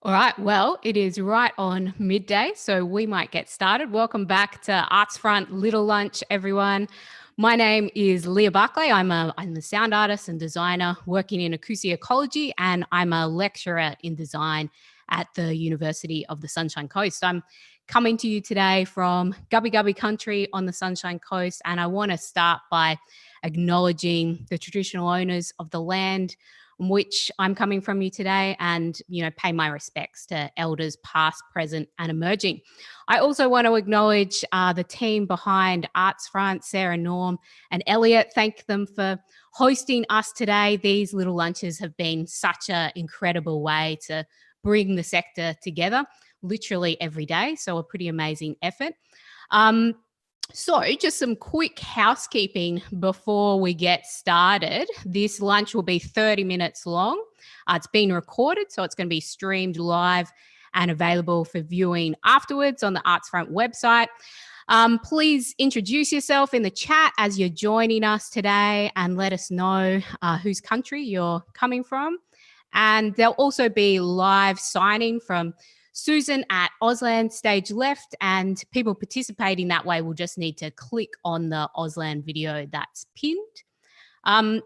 All right, well, it is right on midday, so we might get started. Welcome back to Arts Front Little Lunch, everyone. My name is Leah Barclay. I'm a sound artist and designer working in acoustic ecology, and I'm a lecturer in design at the University of the Sunshine Coast. I'm coming to you today from Gubbi Gubbi country on the Sunshine Coast, and I want to start by acknowledging the traditional owners of the land on which I'm coming from you today, and pay my respects to elders past, present, and emerging. I also want to acknowledge the team behind Arts Front, Sarah, Norm, and Elliot. Thank them for hosting us today. These little lunches have been such an incredible way to bring the sector together literally every day. So a pretty amazing effort. So, just some quick housekeeping before we get started. This lunch will be 30 minutes long. It's been recorded, so it's going to be streamed live and available for viewing afterwards on the Arts Front website. Please introduce yourself in the chat as you're joining us today and let us know whose country you're coming from. And there'll also be live signing from Susan at Auslan stage left, and people participating that way will just need to click on the Auslan video that's pinned.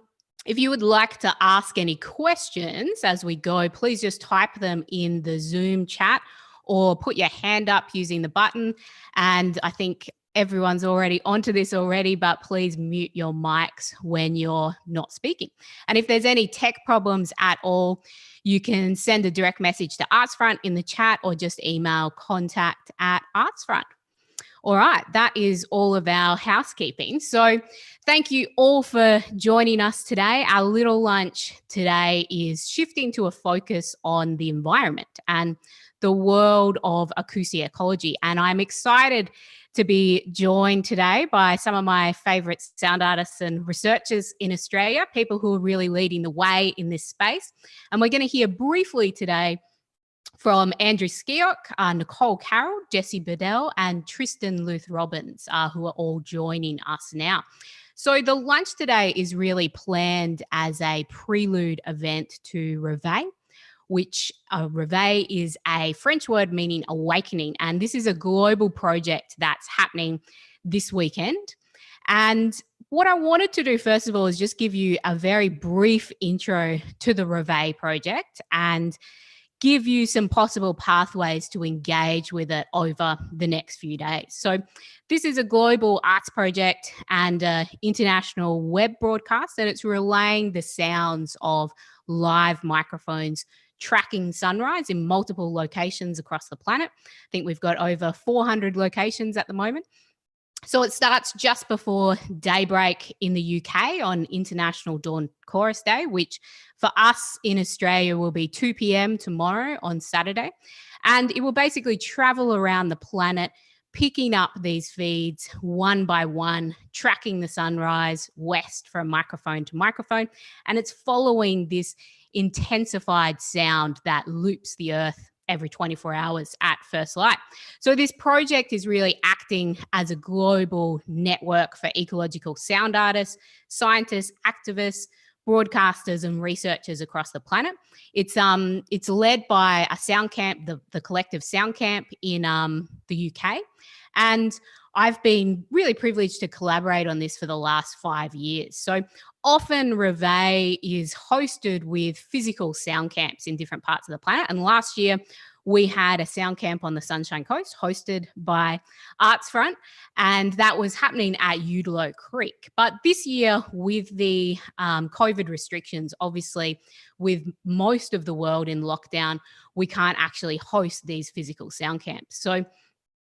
If you would like to ask any questions as we go, please just type them in the Zoom chat or put your hand up using the button. And I think everyone's already onto this already, but please mute your mics when you're not speaking. And if there's any tech problems at all, you can send a direct message to Artsfront in the chat or just email contact@artsfront. All right, that is all of our housekeeping. So thank you all for joining us today. Our little lunch today is shifting to a focus on the environment and the world of acoustic ecology. And I'm excited to be joined today by some of my favorite sound artists and researchers in Australia, people who are really leading the way in this space. And we're going to hear briefly today from Andrew Skeoch, Nicole Carroll, Jesse Bedell, and Tristan Luth-Robbins, who are all joining us now. So the lunch today is really planned as a prelude event to Reveille, which Reveille is a French word meaning awakening. And this is a global project that's happening this weekend. And what I wanted to do, first of all, is just give you a very brief intro to the Reveille project and give you some possible pathways to engage with it over the next few days. So this is a global arts project and an international web broadcast, and it's relaying the sounds of live microphones tracking sunrise in multiple locations across the planet. I think we've got over 400 locations at the moment. So it starts just before daybreak in the UK on International Dawn Chorus Day, which for us in Australia will be 2 p.m. tomorrow on Saturday. And it will basically travel around the planet, picking up these feeds one by one, tracking the sunrise west from microphone to microphone. And it's following this intensified sound that loops the earth every 24 hours at first light. So this project is really acting as a global network for ecological sound artists, scientists, activists, broadcasters, and researchers across the planet. It's led by a sound camp, the collective sound camp in the UK. And I've been really privileged to collaborate on this for the last 5 years. So often Reveille is hosted with physical sound camps in different parts of the planet. And last year we had a sound camp on the Sunshine Coast hosted by Arts Front, and that was happening at Udalo Creek. But this year with the COVID restrictions, obviously with most of the world in lockdown, we can't actually host these physical sound camps. So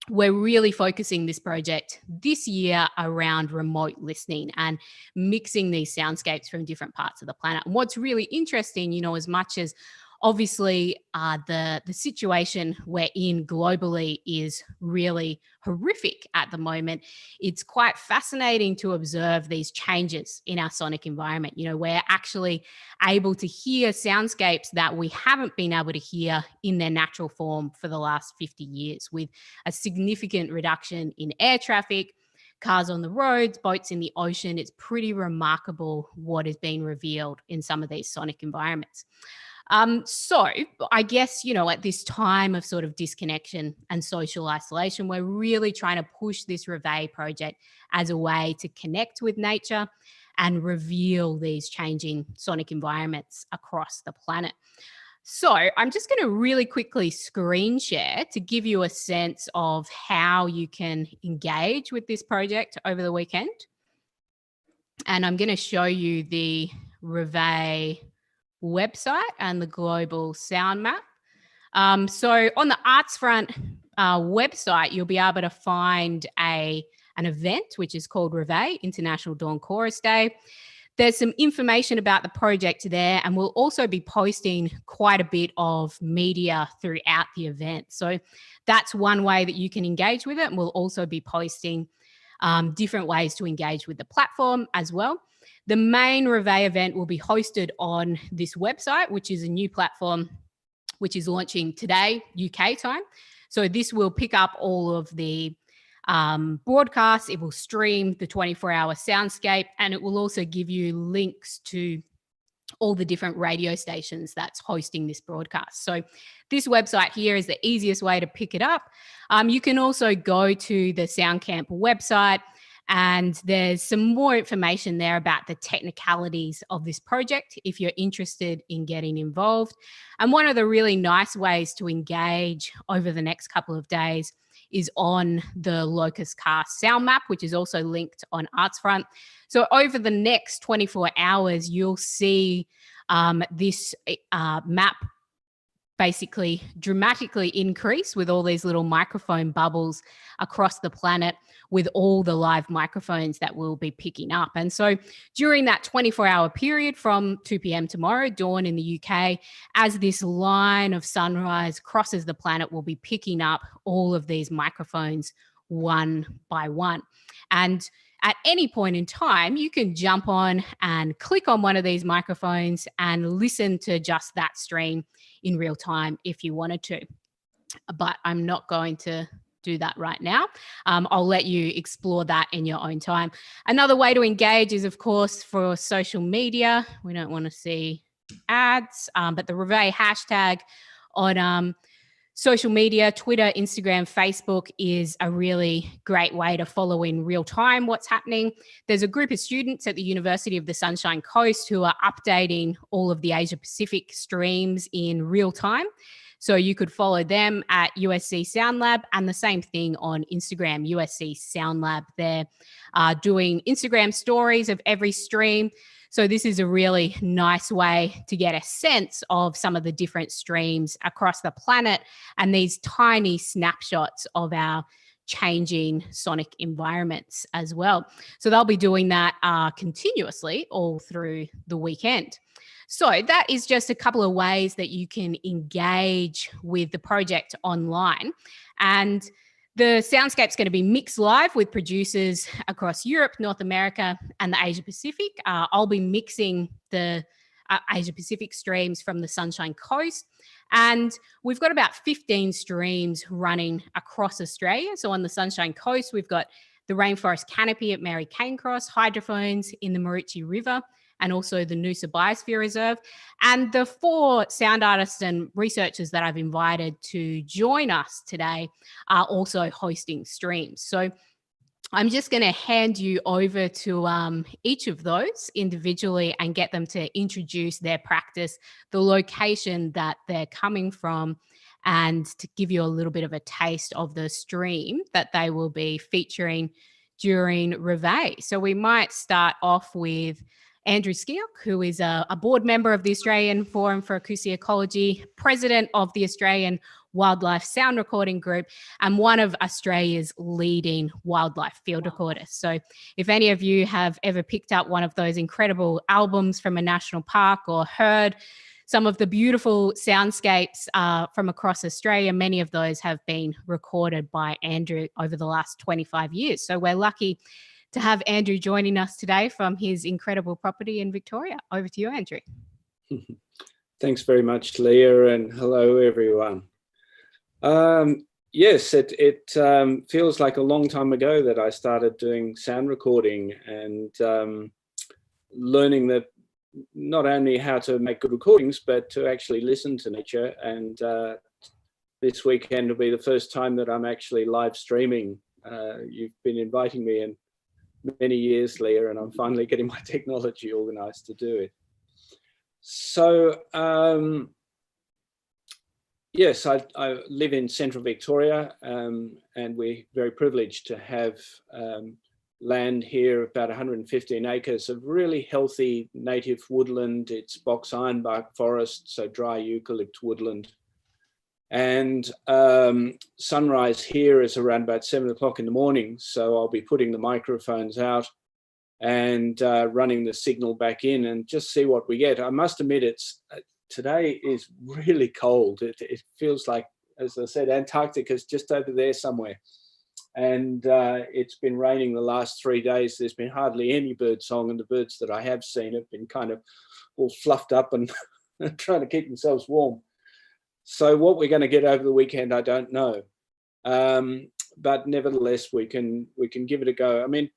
we're really focusing this project this year around remote listening and mixing these soundscapes from different parts of the planet. And what's really interesting, as much as obviously the situation we're in globally is really horrific at the moment, it's quite fascinating to observe these changes in our sonic environment. We're actually able to hear soundscapes that we haven't been able to hear in their natural form for the last 50 years, with a significant reduction in air traffic, cars on the roads, boats in the ocean. It's pretty remarkable what is being revealed in some of these sonic environments. So I guess, at this time of sort of disconnection and social isolation, we're really trying to push this Reveille project as a way to connect with nature and reveal these changing sonic environments across the planet. So I'm just going to really quickly screen share to give you a sense of how you can engage with this project over the weekend. And I'm going to show you the Reveille website and the global sound map. So on the Arts Front website, you'll be able to find an event which is called Reveil International Dawn Chorus Day. There's some information about the project there, and we'll also be posting quite a bit of media throughout the event. So that's one way that you can engage with it. And we'll also be posting different ways to engage with the platform as well. The main Reveille event will be hosted on this website, which is a new platform which is launching today, UK time. So this will pick up all of the broadcasts. It will stream the 24-hour soundscape, and it will also give you links to all the different radio stations that's hosting this broadcast. So this website here is the easiest way to pick it up. You can also go to the SoundCamp website, and there's some more information there about the technicalities of this project if you're interested in getting involved. And one of the really nice ways to engage over the next couple of days is on the Locust Cast sound map, which is also linked on Artsfront. So over the next 24 hours, you'll see this map basically dramatically increase with all these little microphone bubbles across the planet with all the live microphones that we'll be picking up. And so during that 24-hour period from 2 p.m. tomorrow, dawn in the UK, as this line of sunrise crosses the planet, we'll be picking up all of these microphones one by one. And at any point in time, you can jump on and click on one of these microphones and listen to just that stream in real time if you wanted to. But I'm not going to do that right now. I'll let you explore that in your own time. Another way to engage is, of course, for social media. We don't want to see ads, but the Reveille hashtag on social media, Twitter, Instagram, Facebook is a really great way to follow in real time what's happening. There's a group of students at the University of the Sunshine Coast who are updating all of the Asia Pacific streams in real time. So you could follow them at USC Sound Lab, and the same thing on Instagram, USC Sound Lab. They're doing Instagram stories of every stream. So this is a really nice way to get a sense of some of the different streams across the planet and these tiny snapshots of our changing sonic environments as well. So they'll be doing that continuously all through the weekend. So that is just a couple of ways that you can engage with the project online. And the soundscape's going to be mixed live with producers across Europe, North America, and the Asia Pacific. I'll be mixing the Asia Pacific streams from the Sunshine Coast. And we've got about 15 streams running across Australia. So on the Sunshine Coast, we've got the Rainforest Canopy at Mary Cairncross, hydrophones in the Maroochy River, and also the Noosa Biosphere Reserve. And the 4 sound artists and researchers that I've invited to join us today are also hosting streams. So I'm just going to hand you over to each of those individually and get them to introduce their practice, the location that they're coming from, and to give you a little bit of a taste of the stream that they will be featuring during Reveille. So we might start off with Andrew Skeoch, who is a board member of the Australian Forum for Acoustic Ecology, president of the Australian Wildlife Sound Recording Group, and one of Australia's leading wildlife field recorders. So if any of you have ever picked up one of those incredible albums from a national park or heard some of the beautiful soundscapes from across Australia, many of those have been recorded by Andrew over the last 25 years. So we're lucky to have Andrew joining us today from his incredible property in Victoria. Over to you, Andrew. Thanks very much, Leah, and hello, everyone. Yes, it feels like a long time ago that I started doing sound recording and learning that not only how to make good recordings, but to actually listen to nature. And this weekend will be the first time that I'm actually live streaming. You've been inviting me in many years, Leah, and I'm finally getting my technology organized to do it. So, yes, I live in central Victoria, and we're very privileged to have land here, about 115 acres of really healthy native woodland. It's box ironbark forest, so dry eucalypt woodland. And sunrise here is around about 7 o'clock in the morning. So I'll be putting the microphones out and running the signal back in and just see what we get. I must admit, today is really cold. It feels like, as I said, Antarctica's just over there somewhere. And it's been raining the last 3 days. There's been hardly any bird song, and the birds that I have seen have been kind of all fluffed up and trying to keep themselves warm. So what we're going to get over the weekend, I don't know. But nevertheless, we can give it a go. I mean,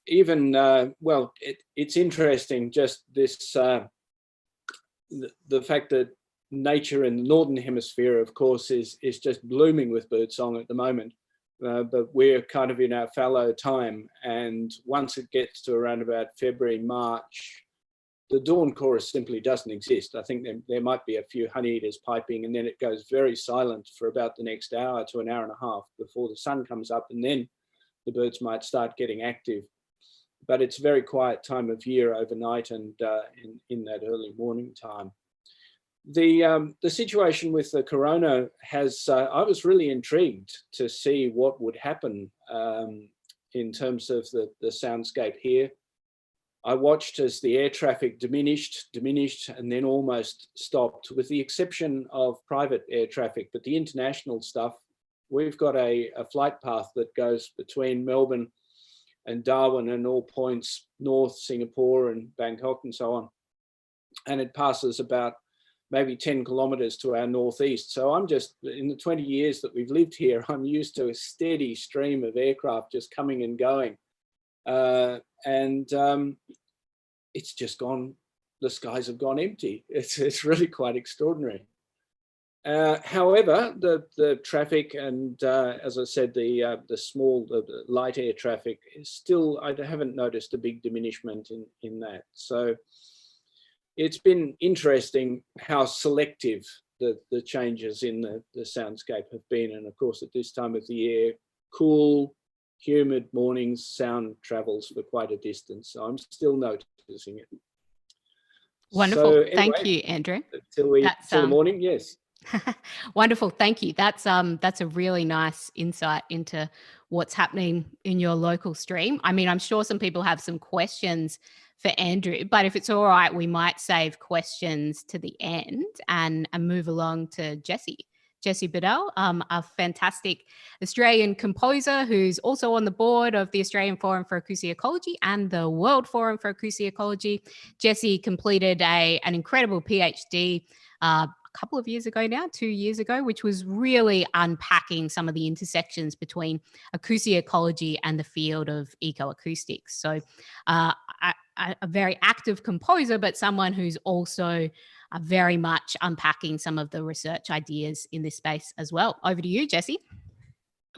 even, well, it's interesting, just this, the fact that nature in the Northern Hemisphere, of course, is just blooming with birdsong at the moment. But we're kind of in our fallow time. And once it gets to around about February, March, the dawn chorus simply doesn't exist. I think there might be a few honeyeaters piping, and then it goes very silent for about the next hour to an hour and a half before the sun comes up, and then the birds might start getting active. But it's a very quiet time of year overnight and in that early morning time. The situation with the corona has, I was really intrigued to see what would happen in terms of the soundscape here. I watched as the air traffic diminished, and then almost stopped, with the exception of private air traffic. But the international stuff, we've got a flight path that goes between Melbourne and Darwin and all points north, Singapore and Bangkok and so on. And it passes about maybe 10 kilometers to our northeast. So I'm just, in the 20 years that we've lived here, I'm used to a steady stream of aircraft just coming and going. It's just gone, the skies have gone empty. It's really quite extraordinary. However, the traffic and, as I said, the light air traffic is still, I haven't noticed a big diminishment in that. So it's been interesting how selective the changes in the soundscape have been. And of course, at this time of the year, cool, humid mornings, sound travels for quite a distance. So I'm still noticing it. Wonderful. So anyway, thank you, Andrew. Till the morning, yes. Wonderful. Thank you. That's a really nice insight into what's happening in your local stream. I mean, I'm sure some people have some questions for Andrew, but if it's all right, we might save questions to the end and move along to Jessie Bedell, a fantastic Australian composer who's also on the board of the Australian Forum for Acoustic Ecology and the World Forum for Acoustic Ecology. Jessie completed an incredible PhD a couple of years ago now, 2 years ago, which was really unpacking some of the intersections between acoustic ecology and the field of ecoacoustics. So a very active composer, but someone who's also very much unpacking some of the research ideas in this space as well. Over to you, Jessie.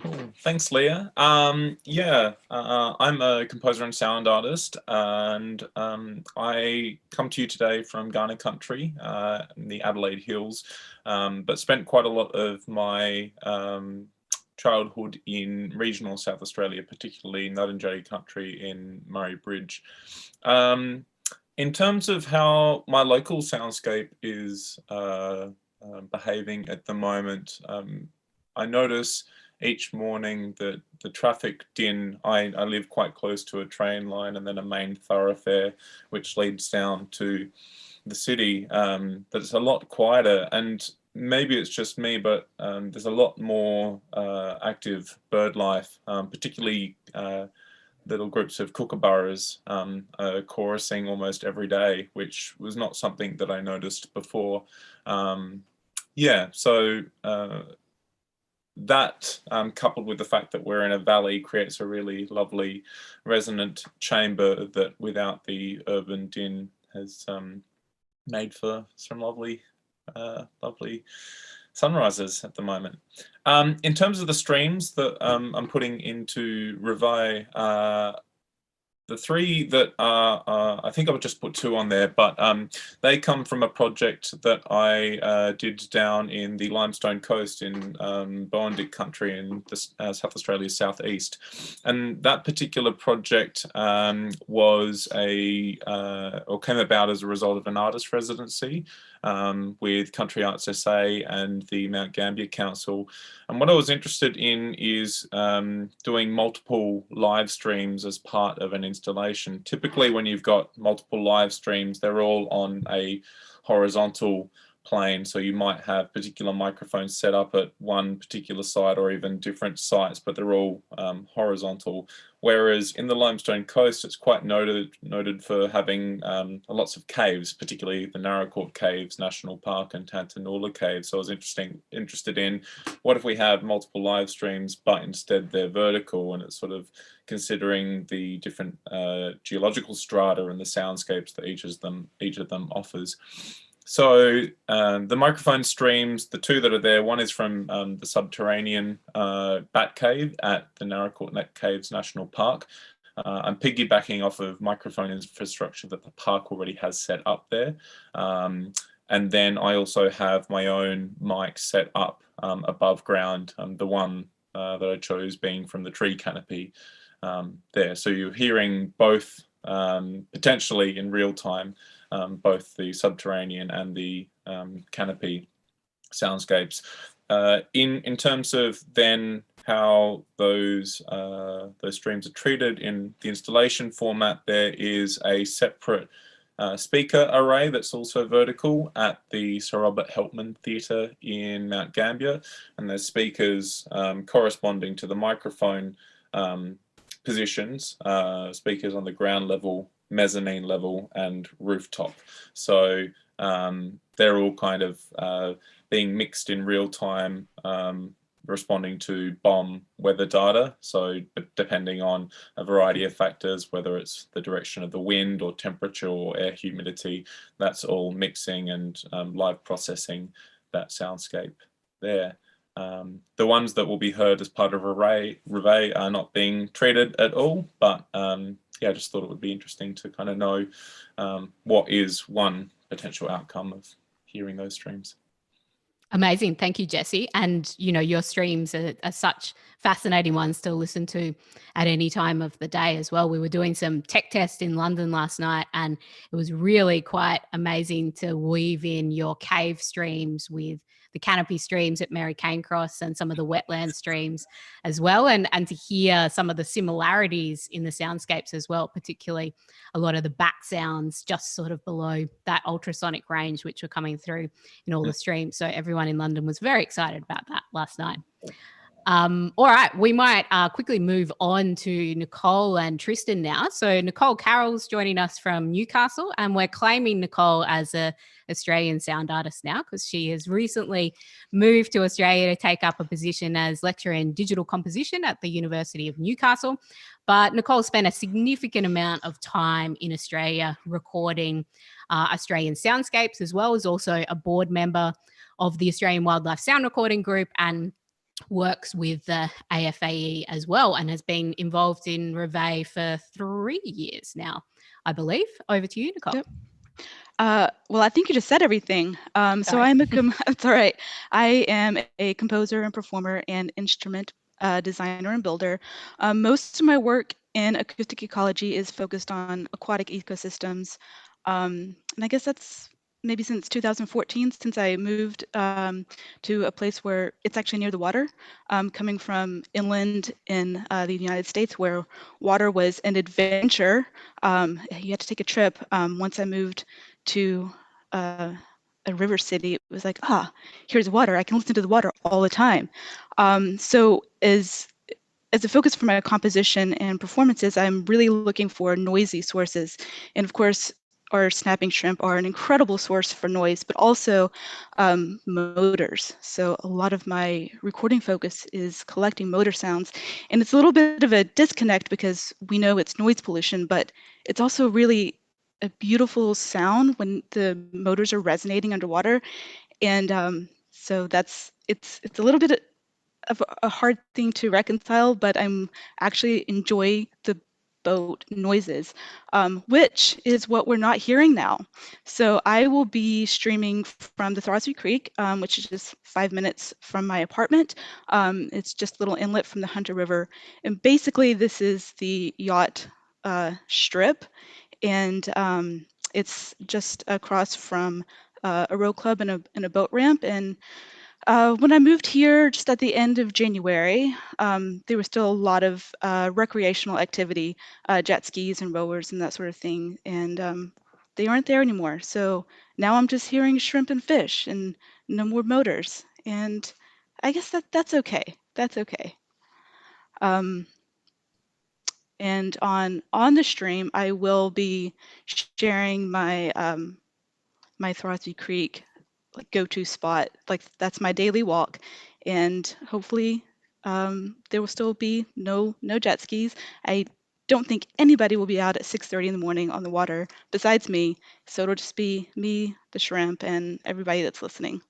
Cool. Thanks, Leah. I'm a composer and sound artist, and I come to you today from Kaurna country, in the Adelaide Hills, but spent quite a lot of my childhood in regional South Australia, particularly Ngarrindjeri country in Murray Bridge. In terms of how my local soundscape is behaving at the moment, I notice each morning that the traffic din, I live quite close to a train line and then a main thoroughfare which leads down to the city, that it's a lot quieter, and maybe it's just me, but there's a lot more active bird life, particularly little groups of kookaburras chorusing almost every day, which was not something that I noticed before. That coupled with the fact that we're in a valley creates a really lovely resonant chamber that without the urban din has made for some lovely sunrises at the moment. In terms of the streams that I'm putting into Reveille, the three that are, I think I would just put two on there, but they come from a project that I did down in the Limestone Coast in Boandic country in South Australia's southeast. And that particular project was or came about as a result of an artist residency with Country Arts SA and the Mount Gambier Council. And what I was interested in is doing multiple live streams as part of an installation. Typically, when you've got multiple live streams, they're all on a horizontal plane. So you might have particular microphones set up at one particular site or even different sites, but they're all horizontal. Whereas in the Limestone Coast, it's quite noted for having lots of caves, particularly the Narracourt Caves National Park and Tantanoola Caves. So I was interested in what if we have multiple live streams, but instead they're vertical, and it's sort of considering the different geological strata and the soundscapes that each of them offers. So the microphone streams, the two that are there, one is from the subterranean bat cave at the Narracourt Caves National Park. I'm piggybacking off of microphone infrastructure that the park already has set up there. And then I also have my own mic set up above ground, the one that I chose being from the tree canopy there. So you're hearing both potentially in real time, both the subterranean and the canopy soundscapes. In terms of then how those streams are treated in the installation format, there is a separate speaker array that's also vertical at the Sir Robert Helpman Theatre in Mount Gambier, and there's speakers corresponding to the microphone positions, speakers on the ground level, mezzanine level, and rooftop. So they're all kind of being mixed in real time, responding to BOM weather data. So depending on a variety of factors, whether it's the direction of the wind or temperature or air humidity, that's all mixing and live processing that soundscape there. The ones that will be heard as part of Reveille are not being treated at all, but yeah, I just thought it would be interesting to kind of know what is one potential outcome of hearing those streams. Amazing. Thank you, Jesse. And, you know, your streams are such fascinating ones to listen to at any time of the day as well. We were doing some tech tests in London last night, and it was really quite amazing to weave in your cave streams with the canopy streams at Mary Cane Cross and some of the wetland streams as well, and to hear some of the similarities in the soundscapes as well, particularly a lot of the bat sounds just sort of below that ultrasonic range, which were coming through in all the streams. So everyone in London was very excited about that last night. All right, we might quickly move on to Nicole and Tristan now. So Nicole Carroll's joining us from Newcastle, and we're claiming Nicole as a Australian sound artist now because she has recently moved to Australia to take up a position as lecturer in digital composition at the University of Newcastle. But Nicole spent a significant amount of time in Australia recording Australian soundscapes, as well as also a board member of the Australian Wildlife Sound Recording Group, and works with the AFAE as well, and has been involved in Reveille for 3 years now, I believe. Over to you, Nicole. Yep. Well, I think you just said everything. So I'm it's all right. I am a composer and performer and instrument designer and builder. Most of my work in acoustic ecology is focused on aquatic ecosystems. And I guess that's maybe since 2014, since I moved to a place where it's actually near the water, coming from inland in the United States, where water was an adventure. You had to take a trip. Once I moved to a river city, it was like, here's water. I can listen to the water all the time. So as a focus for my composition and performances, I'm really looking for noisy sources. And of course, our snapping shrimp are an incredible source for noise, but also motors. So a lot of my recording focus is collecting motor sounds. And it's a little bit of a disconnect because we know it's noise pollution, but it's also really a beautiful sound when the motors are resonating underwater. And so it's a little bit of a hard thing to reconcile, but I'm actually enjoy the boat noises, which is what we're not hearing now. So I will be streaming from the Throsby Creek, which is just 5 minutes from my apartment. It's just a little inlet from the Hunter River. And basically this is the yacht strip, and it's just across from a row club and a boat ramp. And when I moved here just at the end of January, there was still a lot of recreational activity, jet skis and rowers and that sort of thing, and they aren't there anymore. So now I'm just hearing shrimp and fish and no more motors. And I guess that's okay. That's okay. And on the stream, I will be sharing my my Throsby Creek like go-to spot. Like that's my daily walk, and hopefully there will still be no jet skis. I don't think anybody will be out at 6:30 in the morning on the water besides me. So it'll just be me, the shrimp, and everybody that's listening.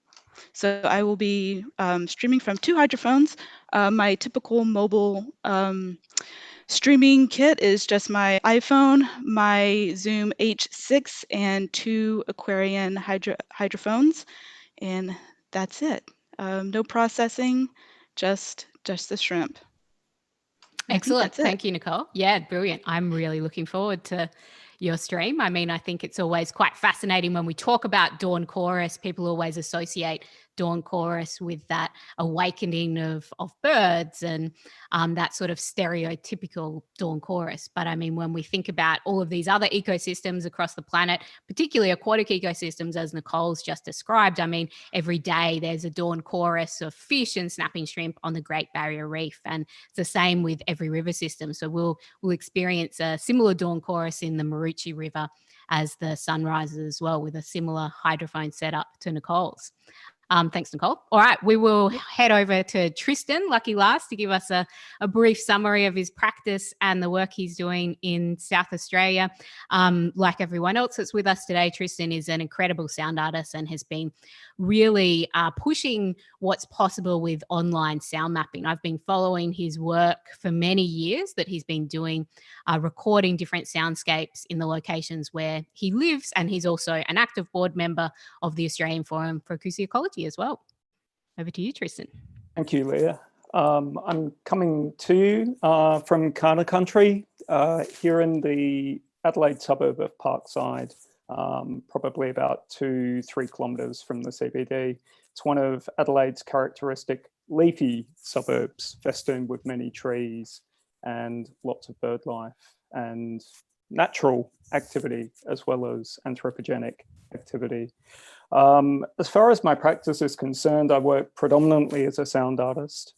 So I will be streaming from 2 hydrophones. My typical mobile streaming kit is just my iPhone, my Zoom H6, and 2 Aquarian hydrophones, and that's it. No processing, just the shrimp. Excellent. Thank you, Nicole. Yeah, brilliant. I'm really looking forward to your stream. I mean, I think it's always quite fascinating when we talk about Dawn Chorus. People always associate Dawn Chorus with that awakening of birds and that sort of stereotypical Dawn Chorus. But I mean, when we think about all of these other ecosystems across the planet, particularly aquatic ecosystems, as Nicole's just described, I mean, every day there's a Dawn Chorus of fish and snapping shrimp on the Great Barrier Reef. And it's the same with every river system. So we'll experience a similar Dawn Chorus in the Maroochy River as the sun rises as well, with a similar hydrophone setup to Nicole's. Thanks, Nicole. All right, we will head over to Tristan, lucky last, to give us a brief summary of his practice and the work he's doing in South Australia. Like everyone else that's with us today, Tristan is an incredible sound artist and has been really pushing what's possible with online sound mapping. I've been following his work for many years that he's been doing, recording different soundscapes in the locations where he lives, and he's also an active board member of the Australian Forum for Acoustic Ecology as well. Over to you, Tristan. Thank you, Leah. I'm coming to you from Kaurna country here in the Adelaide suburb of Parkside, probably about 2-3 kilometres from the CBD. It's one of Adelaide's characteristic leafy suburbs, festooned with many trees and lots of bird life and natural activity as well as anthropogenic activity. As far as my practice is concerned, I work predominantly as a sound artist,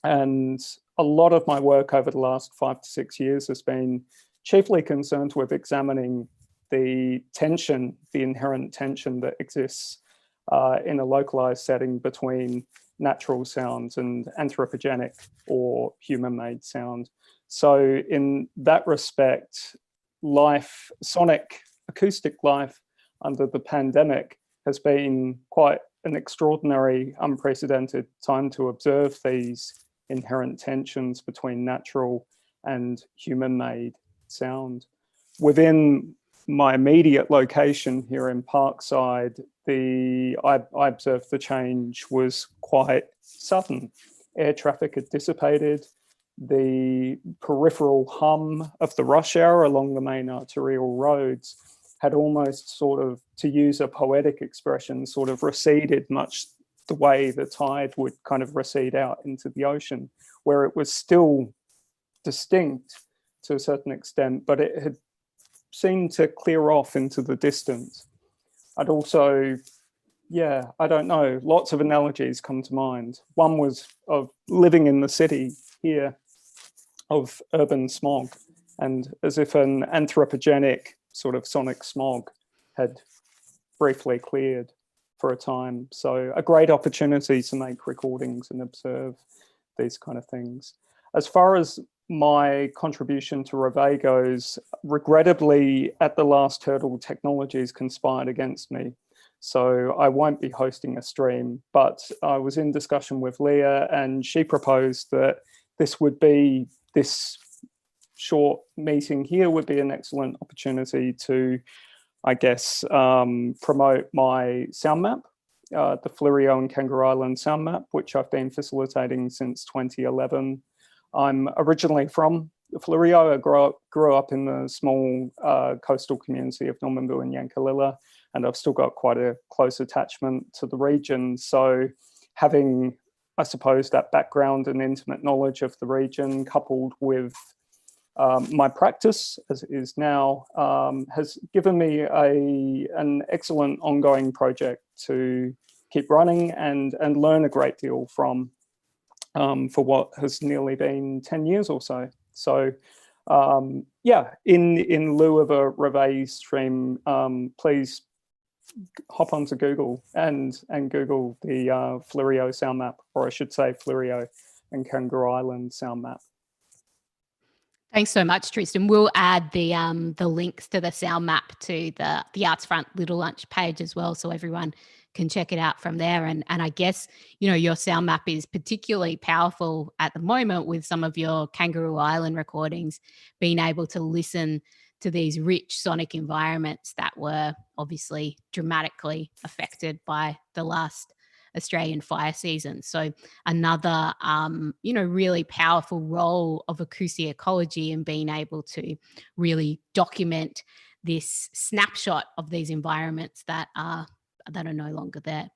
and a lot of my work over the last 5 to 6 years has been chiefly concerned with examining the tension, the inherent tension that exists in a localized setting between natural sounds and anthropogenic or human-made sound. So in that respect, life, sonic acoustic life under the pandemic has been quite an extraordinary, unprecedented time to observe these inherent tensions between natural and human-made sound. Within my immediate location here in Parkside, I observed the change was quite sudden. Air traffic had dissipated. The peripheral hum of the rush hour along the main arterial roads had almost sort of, to use a poetic expression, sort of receded, much the way the tide would kind of recede out into the ocean, where it was still distinct to a certain extent, but it had seemed to clear off into the distance. I'd also, I don't know, lots of analogies come to mind. One was of living in the city here, of urban smog, and as if an anthropogenic sort of sonic smog had briefly cleared for a time. So a great opportunity to make recordings and observe these kind of things. As far as my contribution to Reveille goes, regrettably, at the last hurdle, technologies conspired against me. So I won't be hosting a stream, but I was in discussion with Leah and she proposed that this short meeting here would be an excellent opportunity to, I guess, promote my sound map, the Fleurieu and Kangaroo Island sound map, which I've been facilitating since 2011. I'm originally from the Fleurieu. I grew up in the small coastal community of Normanville and Yankalilla, and I've still got quite a close attachment to the region. So having, I suppose, that background and intimate knowledge of the region coupled with my practice as it is now has given me an excellent ongoing project to keep running and learn a great deal from for what has nearly been 10 years or so. So yeah, in lieu of a Reveille stream, please hop onto Google and Google the Fleurieu sound map, or I should say Fleurieu and Kangaroo Island sound map. Thanks so much, Tristan. We'll add the links to the sound map to the Arts Front Little Lunch page as well, so everyone can check it out from there. And I guess, you know, your sound map is particularly powerful at the moment with some of your Kangaroo Island recordings, being able to listen to these rich sonic environments that were obviously dramatically affected by the last Australian fire season. So another, you know, really powerful role of acoustic ecology and being able to really document this snapshot of these environments that are no longer there.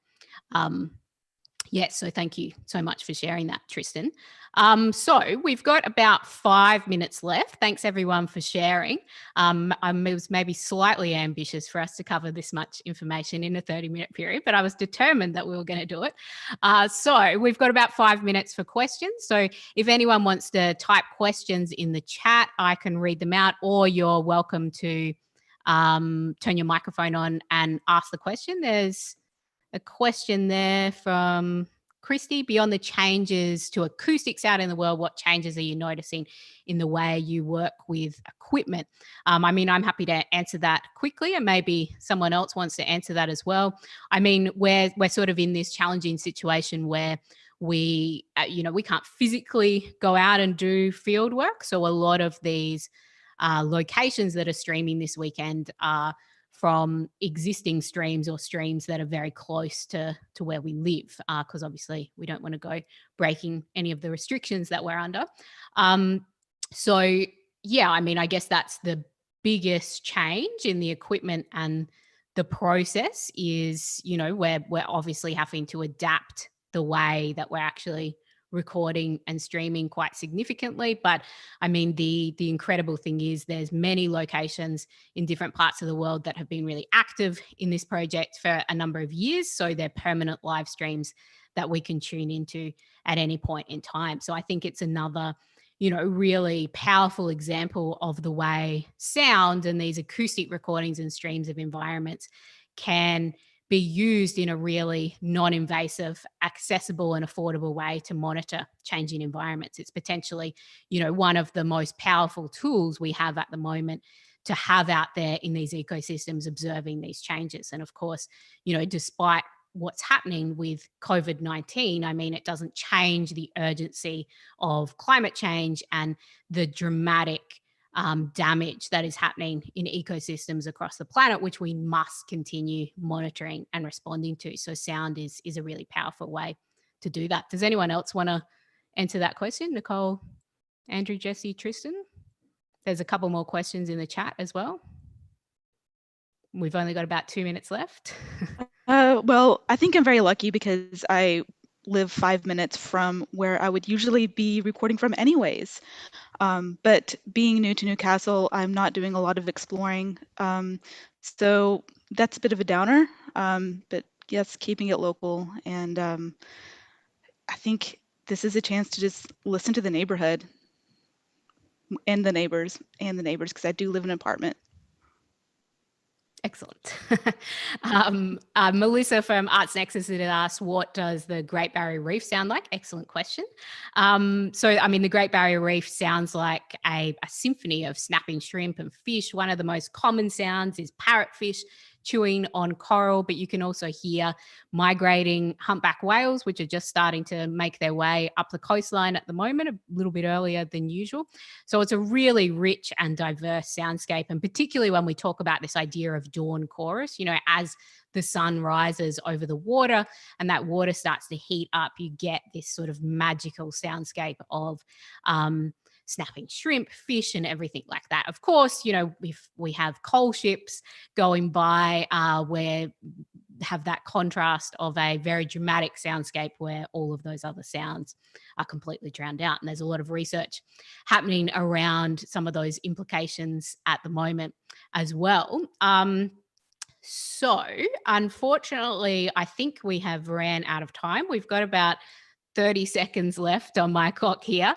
Yeah, so thank you so much for sharing that, Tristan. So we've got about 5 minutes left. Thanks everyone for sharing. It was maybe slightly ambitious for us to cover this much information in a 30-minute period, but I was determined that we were going to do it. So we've got about 5 minutes for questions. So if anyone wants to type questions in the chat, I can read them out, or you're welcome to turn your microphone on and ask the question. There's a question there from Christy. Beyond the changes to acoustics out in the world, what changes are you noticing in the way you work with equipment? I mean, I'm happy to answer that quickly, and maybe someone else wants to answer that as well. I mean, we're sort of in this challenging situation where we, you know, we can't physically go out and do field work. So a lot of these locations that are streaming this weekend are from existing streams or streams that are very close to where we live, because obviously we don't want to go breaking any of the restrictions that we're under. So yeah, I mean, I guess that's the biggest change in the equipment and the process is, you know, we're obviously having to adapt the way that we're actually recording and streaming quite significantly. But I mean, the incredible thing is there's many locations in different parts of the world that have been really active in this project for a number of years. So they're permanent live streams that we can tune into at any point in time. So I think it's another, you know, really powerful example of the way sound and these acoustic recordings and streams of environments can be used in a really non-invasive, accessible and affordable way to monitor changing environments. It's potentially, you know, one of the most powerful tools we have at the moment to have out there in these ecosystems observing these changes. And of course, you know, despite what's happening with COVID-19, I mean, it doesn't change the urgency of climate change and the dramatic damage that is happening in ecosystems across the planet, which we must continue monitoring and responding to. So sound is a really powerful way to do that. Does anyone else want to answer that question? Nicole, Andrew, Jesse, Tristan? There's a couple more questions in the chat as well. We've only got about 2 minutes left. Well, I think I'm very lucky because I live 5 minutes from where I would usually be recording from anyways. But being new to Newcastle, I'm not doing a lot of exploring. So that's a bit of a downer, but yes, keeping it local. And I think this is a chance to just listen to the neighborhood and the neighbors, because I do live in an apartment. Excellent. Melissa from Arts Nexus had asked, what does the Great Barrier Reef sound like? Excellent question. The Great Barrier Reef sounds like a symphony of snapping shrimp and fish. One of the most common sounds is parrotfish chewing on coral, but you can also hear migrating humpback whales, which are just starting to make their way up the coastline at the moment, a little bit earlier than usual. So it's a really rich and diverse soundscape. And particularly when we talk about this idea of dawn chorus, as the sun rises over the water and that water starts to heat up, you get this sort of magical soundscape of snapping shrimp, fish, and everything like that. Of course, if we have coal ships going by, where have that contrast of a very dramatic soundscape where all of those other sounds are completely drowned out. And there's a lot of research happening around some of those implications at the moment as well. So unfortunately, I think we have ran out of time. We've got about 30 seconds left on my clock here.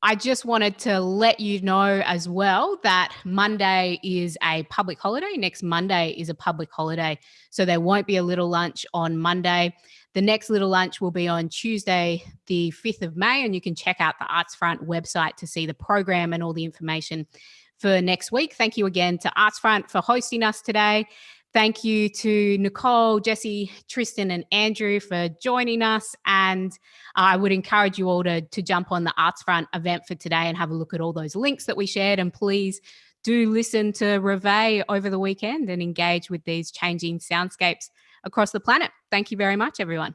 I just wanted to let you know as well that Monday is a public holiday. Next Monday is a public holiday. So there won't be a little lunch on Monday. The next little lunch will be on Tuesday, the 5th of May. And you can check out the Arts Front website to see the program and all the information for next week. Thank you again to Arts Front for hosting us today. Thank you to Nicole, Jesse, Tristan, and Andrew for joining us. And I would encourage you all to jump on the Arts Front event for today and have a look at all those links that we shared. And please do listen to Reveille over the weekend and engage with these changing soundscapes across the planet. Thank you very much, everyone.